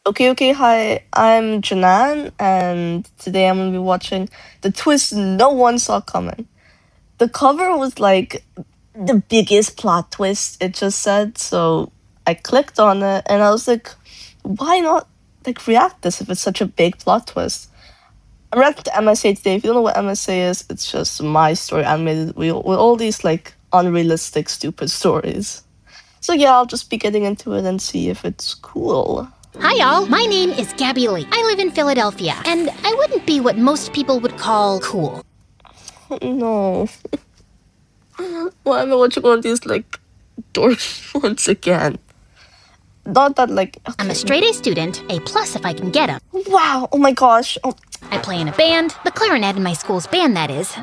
Okay, okay, hi, I'm Janan, and today I'm gonna be watching the twist no one saw coming. The cover was like the biggest plot twist, it just said, so I clicked on it and I was like, why not like react this if it's such a big plot twist? I read the MSA today. If you don't know what MSA is, it's just my story animated with all these like unrealistic, stupid stories. So yeah, I'll just be getting into it and see if it's cool. Hi, y'all. My name is Gabby Lee. I live in Philadelphia, and I wouldn't be what most people would call cool. No. Why am I watching one of these like dork ones again? Not that like. Okay. I'm a straight-A student, A+ if I can get 'em. Wow! Oh my gosh! Oh. I play in a band, the clarinet in my school's band, that is.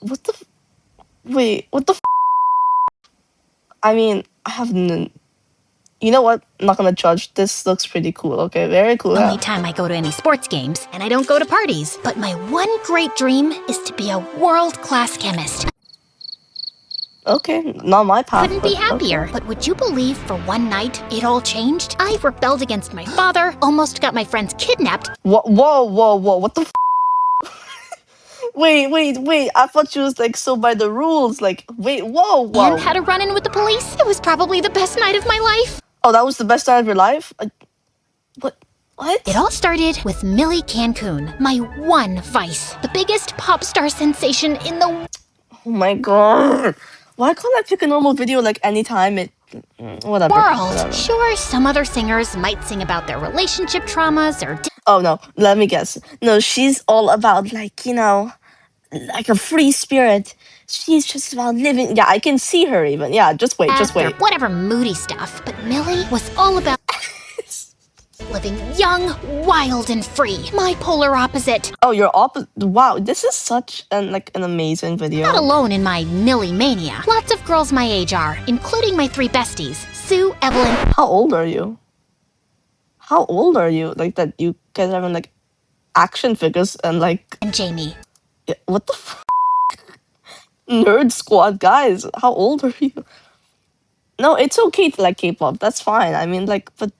What the? Wait, what the? I mean, I have You know what? I'm not gonna judge. This looks pretty cool. Okay, very cool. Only time I go to any sports games, and I don't go to parties. But my one great dream is to be a world-class chemist. Okay, not my path. Couldn't be happier. Okay. But would you believe for one night it all changed? I rebelled against my father, almost got my friends kidnapped. Whoa, whoa, whoa, whoa! What the? Wait! I thought she was like so by the rules. Like, wait, whoa! And had a run-in with the police. It was probably the best night of my life. Oh, that was the best night of your life? What? It all started with Millie Cancun, my one vice, the biggest pop star sensation in the Oh my god. Why can't I pick a normal video like anytime whatever. world? Sure, some other singers might sing about their relationship traumas or... Oh no, let me guess. No, she's all about like, like a free spirit. She's just about living. Yeah, I can see her even. Yeah, just wait. Whatever moody stuff. But Millie was all about living young, wild, and free. My polar opposite. Oh, you're opposite. Wow, this is such an amazing video. Not alone in my Millie mania. Lots of girls my age are, including my three besties, Sue, Evelyn. How old are you? Like that you guys are having like action figures and like... And Jamie. Yeah, what the Nerd squad, guys, how old are you? No, it's okay to like K-pop, that's fine. I mean, like, but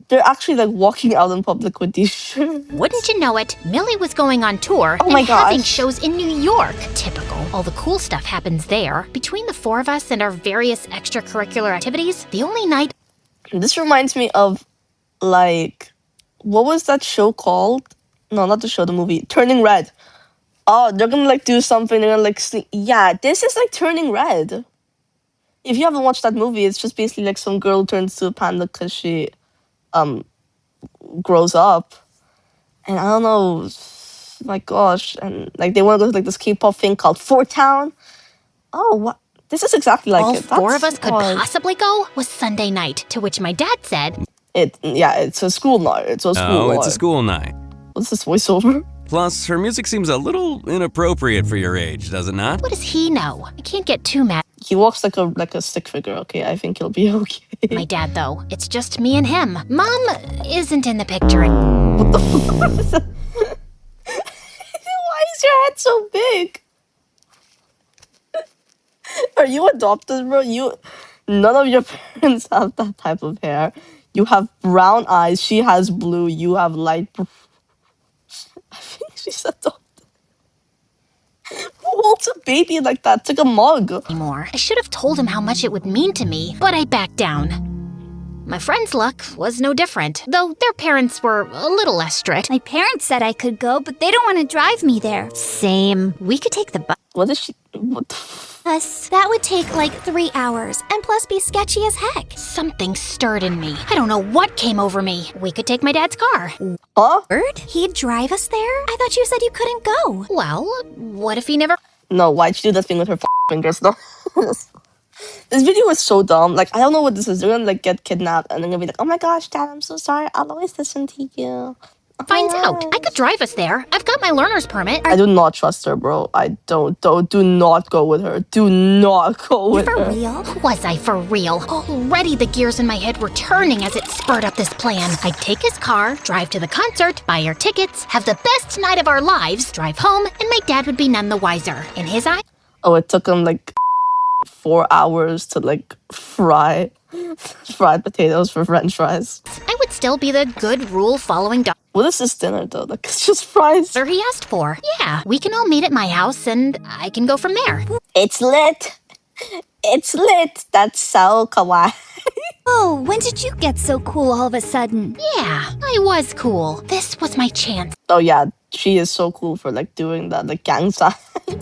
they're actually like walking out in public with these shirts. Wouldn't you know it, Millie was going on tour and having shows in New York. Typical. All the cool stuff happens there. Between the four of us and our various extracurricular activities, the only night... This reminds me of, like, what was that show called? No, not the show, the movie. Turning Red. Oh, they're gonna like do something, they're gonna like yeah, this is like Turning Red. If you haven't watched that movie, it's just basically like some girl turns to a panda because she grows up. And I don't know, my gosh, and like they want to go to like this K-pop thing called Fort Town. Oh, what? This is exactly like all it. Four of us could possibly go was Sunday night, to which my dad said, it's a school night. It's a school night. What's this voiceover? Plus, her music seems a little inappropriate for your age, does it not? What does he know? I can't get too mad. He walks like a stick figure, okay? I think he'll be okay. My dad, though, it's just me and him. Mom isn't in the picture. What the fuck? Why is your head so big? Are you adopted, bro? None of your parents have that type of hair. You have brown eyes. She has blue. You have light. I think she's adopted. Who holds a baby like that? It's like a mug. Anymore. I should have told him how much it would mean to me, but I backed down. My friend's luck was no different, though their parents were a little less strict. My parents said I could go, but they don't want to drive me there. Same. We could take the bus. What is she? What the that would take like 3 hours, and plus be sketchy as heck. Something stirred in me. I don't know what came over me. We could take my dad's car. Huh? He'd drive us there? I thought you said you couldn't go. Well, what if he never... No, why'd she do that thing with her fingers? No. This video is so dumb. Like, I don't know what this is. They're gonna like get kidnapped and they're gonna be like, oh my gosh, Dad, I'm so sorry. I'll always listen to you. Finds out. I could drive us there. I've got my learner's permit. I do not trust her, bro. I don't. Do not go with her. Do not go with her. For real? Was I for real? Already the gears in my head were turning as it spurred up this plan. I'd take his car, drive to the concert, buy our tickets, have the best night of our lives, drive home, and my dad would be none the wiser. In his eye... Oh, it took him like 4 hours to like fry potatoes for French fries. I still be the good rule-following daughter What is this dinner though? Like, it's just fries. he asked for. Yeah, we can all meet at my house, and I can go from there. It's lit. It's lit. That's so kawaii. Oh, when did you get so cool all of a sudden? Yeah, I was cool. This was my chance. Oh yeah, she is so cool for like doing that, like gang sign.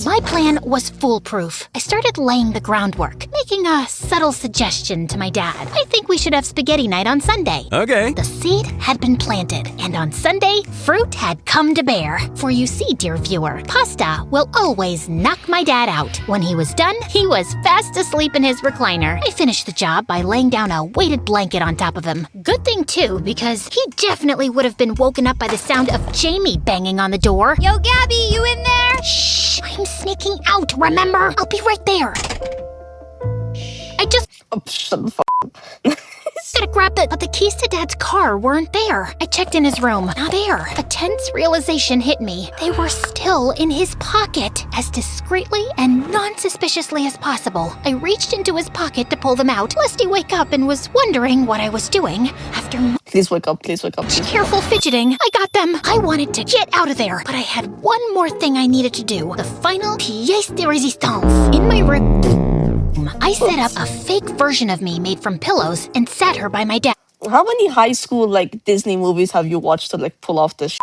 My plan was foolproof. I started laying the groundwork, making a subtle suggestion to my dad. I think we should have spaghetti night on Sunday. Okay. The seed had been planted, and on Sunday, fruit had come to bear. For you see, dear viewer, pasta will always knock my dad out. When he was done, he was fast asleep in his recliner. I finished the job by laying down a weighted blanket on top of him. Good thing, too, because he definitely would have been woken up by the sound of Jamie banging on the door. Yo, Gabby, you in there? Shh! I'm sneaking out, remember? I'll be right there. I just Oh, shut the fuck. gotta grab but the keys to Dad's car weren't there. I checked in his room. Not there. A tense realization hit me. They were still in his pocket. As discreetly and non-suspiciously as possible, I reached into his pocket to pull them out, lest he wake up and was wondering what I was doing. After Please wake up, please wake up. Please. careful fidgeting, I got them. I wanted to get out of there, but I had one more thing I needed to do. The final pièce de résistance. In my room, I set up a fake version of me made from pillows and sat her by my desk. How many high school like Disney movies have you watched to like pull off this?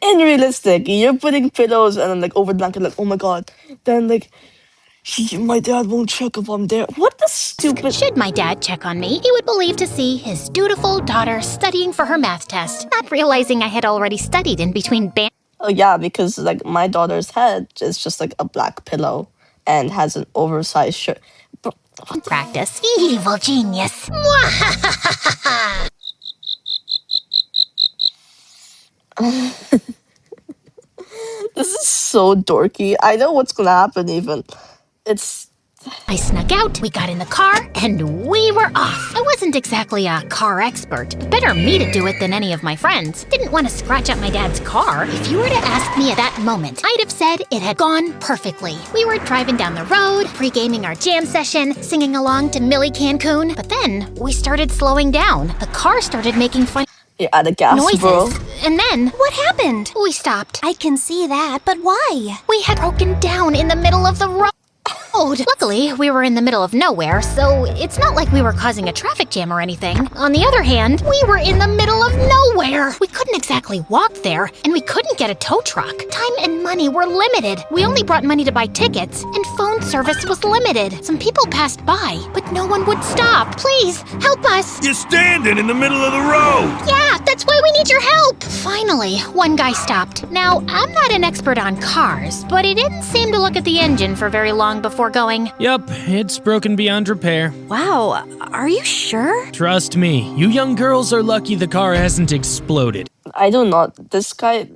And realistic, you're putting pillows and then like over the blanket, like oh my god. Then like, my dad won't check if I'm there. What the stupid? Should my dad check on me, he would believe to see his dutiful daughter studying for her math test, not realizing I had already studied in between band. Oh yeah, because like my daughter's head is just like a black pillow and has an oversized shirt. Bro, Practice. Evil genius. this is so dorky. I know what's gonna happen even. It's I snuck out, we got in the car, and we were off. I wasn't exactly a car expert, but better me to do it than any of my friends. Didn't want to scratch up my dad's car. If you were to ask me at that moment, I'd have said it had gone perfectly. We were driving down the road, pre-gaming our jam session, singing along to Millie Cancun, but then we started slowing down. The car started making funny you're out of gas, noises, bro. and then What happened? we stopped. I can see that, but why? We had broken down in the middle of the road. Luckily, we were in the middle of nowhere, so it's not like we were causing a traffic jam or anything. On the other hand, we were in the middle of nowhere. We couldn't exactly walk there, and we couldn't get a tow truck. Time and money were limited. We only brought money to buy tickets, and phone service was limited. Some people passed by, but no one would stop. Please, help us. You're standing in the middle of the road. Yeah, that's why we need your help. Finally, one guy stopped. Now, I'm not an expert on cars, but he didn't seem to look at the engine for very long before going. Yup, it's broken beyond repair. Wow, are you sure? Trust me, you young girls are lucky the car hasn't exploded. I do not. This guy,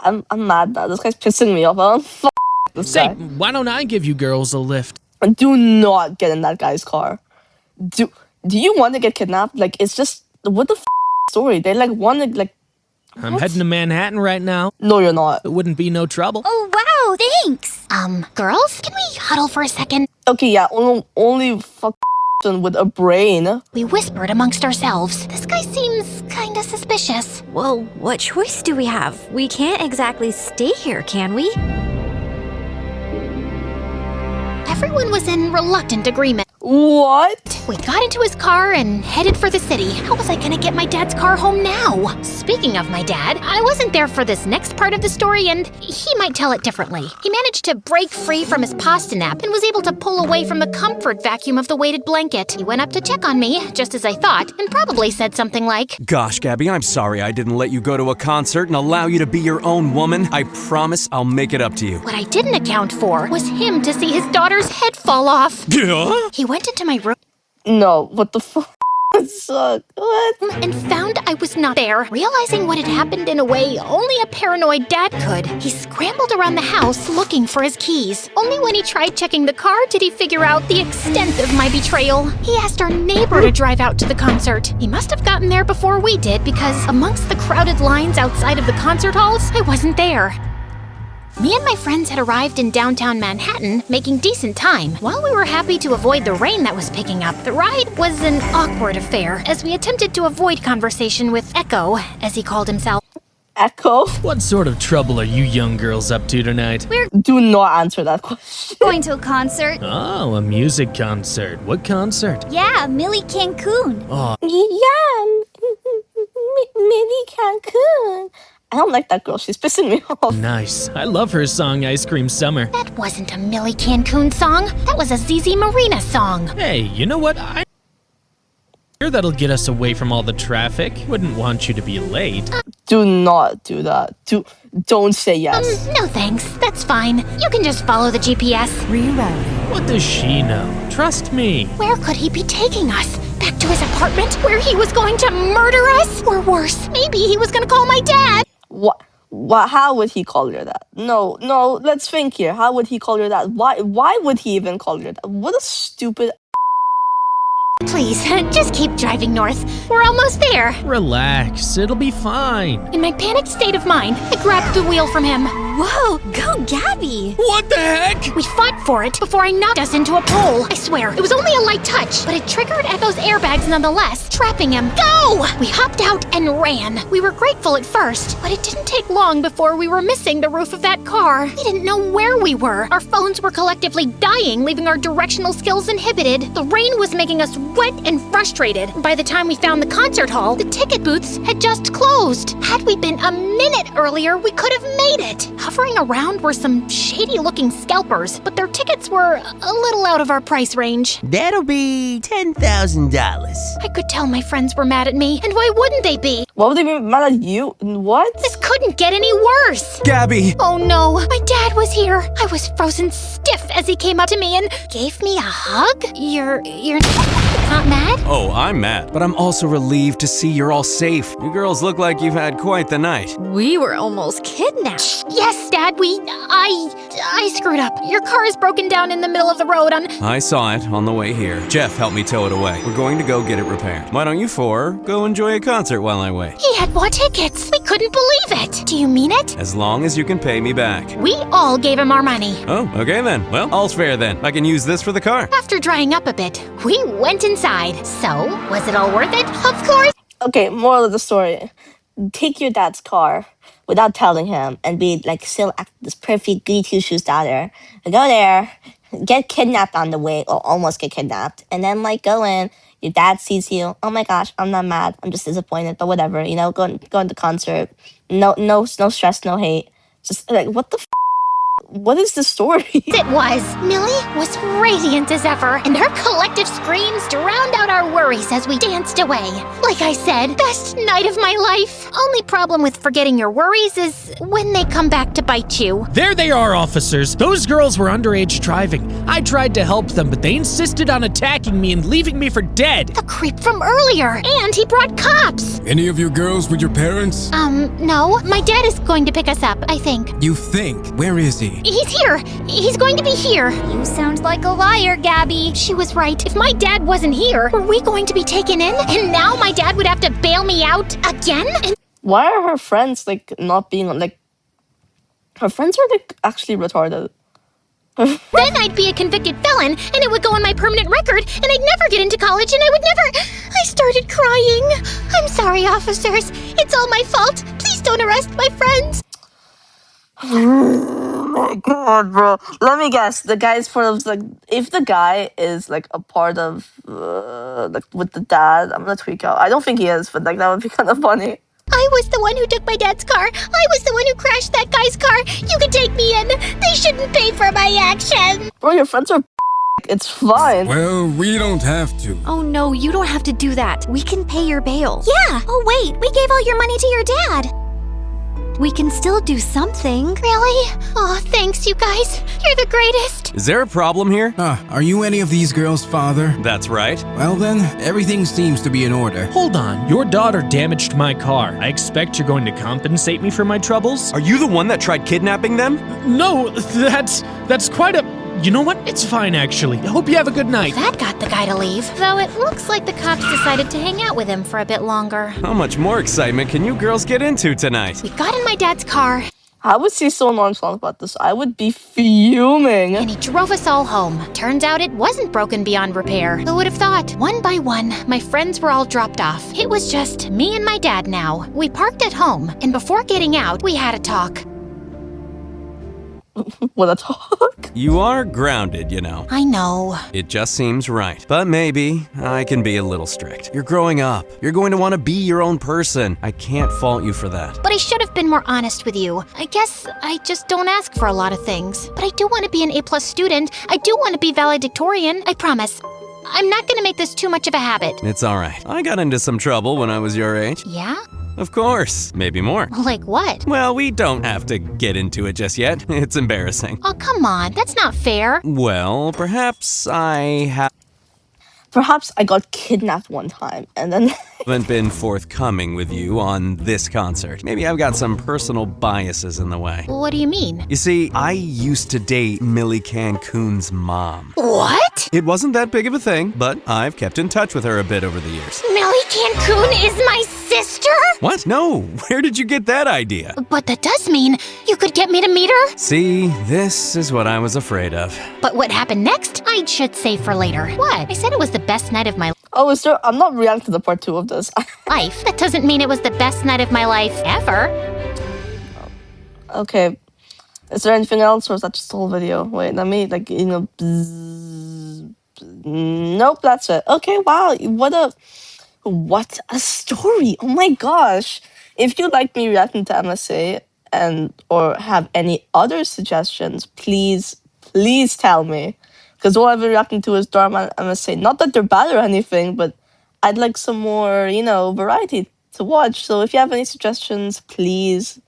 I'm mad now. This guy's pissing me off. I don't fuck this Say, guy. why don't I give you girls a lift? Do not get in that guy's car. Do you want to get kidnapped? Like it's just what the story? They like want to like. I'm What? heading to Manhattan right now. No, you're not. It wouldn't be no trouble. Oh, wow, thanks. Girls, can we huddle for a second? Okay, yeah, only fuck with a brain. We whispered amongst ourselves. This guy seems kinda suspicious. Well, what choice do we have? We can't exactly stay here, can we? Everyone was in reluctant agreement. What? We got into his car and headed for the city. How was I gonna get my dad's car home now? Speaking of my dad, I wasn't there for this next part of the story, and he might tell it differently. He managed to break free from his pasta nap and was able to pull away from the comfort vacuum of the weighted blanket. He went up to check on me, just as I thought, and probably said something like, Gosh, Gabby, I'm sorry I didn't let you go to a concert and allow you to be your own woman. I promise I'll make it up to you. what I didn't account for was him to see his daughter's head fall off. Yeah? He went into my room No, what the fuck? Suck. What? and found I was not there. Realizing what had happened in a way only a paranoid dad could, he scrambled around the house looking for his keys. Only when he tried checking the car did he figure out the extent of my betrayal. He asked our neighbor to drive out to the concert. He must have gotten there before we did because amongst the crowded lines outside of the concert halls, I wasn't there. Me and my friends had arrived in downtown Manhattan, making decent time. While we were happy to avoid the rain that was picking up, the ride was an awkward affair, as we attempted to avoid conversation with Echo, as he called himself. Echo? What sort of trouble are you young girls up to tonight? Do not answer that question. Going to a concert? Oh, a music concert. What concert? Yeah, Millie Cancun. Yeah, Millie Cancun. I don't like that girl. She's pissing me off. Nice. I love her song Ice Cream Summer. That wasn't a Millie Cancun song. That was a ZZ Marina song. Hey, you know what? I hear that'll get us away from all the traffic. Wouldn't want you to be late. Do not do that. Don't say yes. No thanks. That's fine. You can just follow the GPS. What does she know? Trust me. Where could he be taking us? Back to his apartment where he was going to murder us? Or worse, maybe he was going to call my dad. What? How would he call you that? No. Let's think here. How would he call you that? Why would he even call you that? What a stupid. Please, just keep driving north. We're almost there. Relax. It'll be fine. In my panicked state of mind, I grabbed the wheel from him. Whoa, go Gabby! What the heck? We fought for it before I knocked us into a pole. I swear, it was only a light touch, but it triggered Echo's airbags nonetheless, trapping him. Go! We hopped out and ran. We were grateful at first, but it didn't take long before we were missing the roof of that car. We didn't know where we were. Our phones were collectively dying, leaving our directional skills inhibited. The rain was making us wet and frustrated. By the time we found the concert hall, the ticket booths had just closed. Had we been a minute earlier, we could have made it. Hovering around were some shady-looking scalpers, but their tickets were a little out of our price range. That'll be $10,000. I could tell my friends were mad at me, and why wouldn't they be? What would they be mad at you? What? This couldn't get any worse. Gabby! Oh no, my dad was here. I was frozen stiff as he came up to me and gave me a hug. You're not mad? Oh, I'm mad, but I'm also relieved to see you're all safe. You girls look like you've had quite the night. We were almost kidnapped. Yes, Dad, I screwed up. Your car is broken down in the middle of the road on... I saw it on the way here. Jeff helped me tow it away. We're going to go get it repaired. Why don't you four go enjoy a concert while I wait? He had bought tickets. We couldn't believe it. Do you mean it? As long as you can pay me back. We all gave him our money. Oh, okay then. Well, all's fair then. I can use this for the car. After drying up a bit, we went inside. So, was it all worth it? Of course. Okay, moral of the story. Take your dad's car without telling him and be like still act this perfect goody two-shoes daughter. Go there, get kidnapped on the way, or almost get kidnapped, and then like go in. Your dad sees you. Oh my gosh, I'm not mad. I'm just disappointed, but whatever. You know, go in the concert. No stress, no hate. Just like what the. What is the story? It was. Millie was radiant as ever, and her collective screams drowned out our worries as we danced away. Like I said, best night of my life. Only problem with forgetting your worries is when they come back to bite you. There they are, officers. Those girls were underage driving. I tried to help them, but they insisted on attacking me and leaving me for dead. The creep from earlier, and he brought cops. Any of you girls with your parents? No. My dad is going to pick us up, I think. You think? Where is he? He's here. He's going to be here. You sound like a liar, Gabby. She was right. If my dad wasn't here, were we going to be taken in? And now my dad would have to bail me out again? And Why are her friends like not being like? Her friends are like actually retarded. then I'd be a convicted felon, and it would go on my permanent record, and I'd never get into college, and I would never... I started crying. I'm sorry, officers. It's all my fault. Please don't arrest my friends. Oh my god, bro. Let me guess. The guy's part of like, if the guy is like a part of like with the dad, I'm gonna tweak out. I don't think he is, but like that would be kind of funny. I was the one who took my dad's car. I was the one who crashed that guy's car. You can take me in. They shouldn't pay for my actions. Bro, your friends are. It's fine. Well, we don't have to. Oh no, you don't have to do that. We can pay your bail. Yeah. Oh, wait. We gave all your money to your dad. We can still do something. Really? Oh, thanks, you guys. You're the greatest. Is there a problem here? Are you any of these girls' father? That's right. Well then, everything seems to be in order. Hold on, your daughter damaged my car. I expect you're going to compensate me for my troubles? Are you the one that tried kidnapping them? No, that's quite a... You know what? It's fine, actually. I hope you have a good night. That got the guy to leave. Though it looks like the cops decided to hang out with him for a bit longer. How much more excitement can you girls get into tonight? We got in my dad's car. I would see so nonchalant about this. I would be fuming. And he drove us all home. Turns out it wasn't broken beyond repair. Who would have thought? One by one, my friends were all dropped off. It was just me and my dad now. We parked at home, and before getting out, we had a talk. What a talk. You are grounded, you know. I know. It just seems right. But maybe I can be a little strict. You're growing up. You're going to want to be your own person. I can't fault you for that. But I should have been more honest with you. I guess I just don't ask for a lot of things. But I do want to be an A+ student. I do want to be valedictorian. I promise. I'm not going to make this too much of a habit. It's all right. I got into some trouble when I was your age. Yeah? Of course. Maybe more. Like what? Well, we don't have to get into it just yet. It's embarrassing. Oh, come on. That's not fair. Well, perhaps I Perhaps I got kidnapped one time and then haven't been forthcoming with you on this concert. Maybe I've got some personal biases in the way. What do you mean? You see, I used to date Millie Cancun's mom. What? It wasn't that big of a thing, but I've kept in touch with her a bit over the years. Millie Cancun is my sister? What? No, where did you get that idea? But that does mean you could get me to meet her? See, this is what I was afraid of. But what happened next, I should save for later. What? I said it was the best night of my oh, is there? I'm not reacting to the part 2 of this. life. That doesn't mean it was the best night of my life ever. Okay. Is there anything else, or is that just the whole video? Wait, let me, like, you know... bzzz. Nope, that's it. Okay, wow. What a story. Oh my gosh. If you like me reacting to MSA and or have any other suggestions, please tell me. Because all I've been reacting to is Dharma and MSA. Not that they're bad or anything, but I'd like some more, variety to watch. So if you have any suggestions, please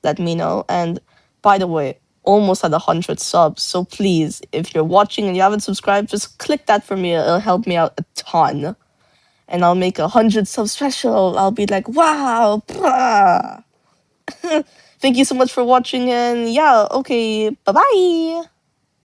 let me know. And by the way, almost at 100 subs. So please, if you're watching and you haven't subscribed, just click that for me. It'll help me out a ton. And I'll make 100 sub special. I'll be like, wow. Thank you so much for watching. And yeah, okay, bye-bye.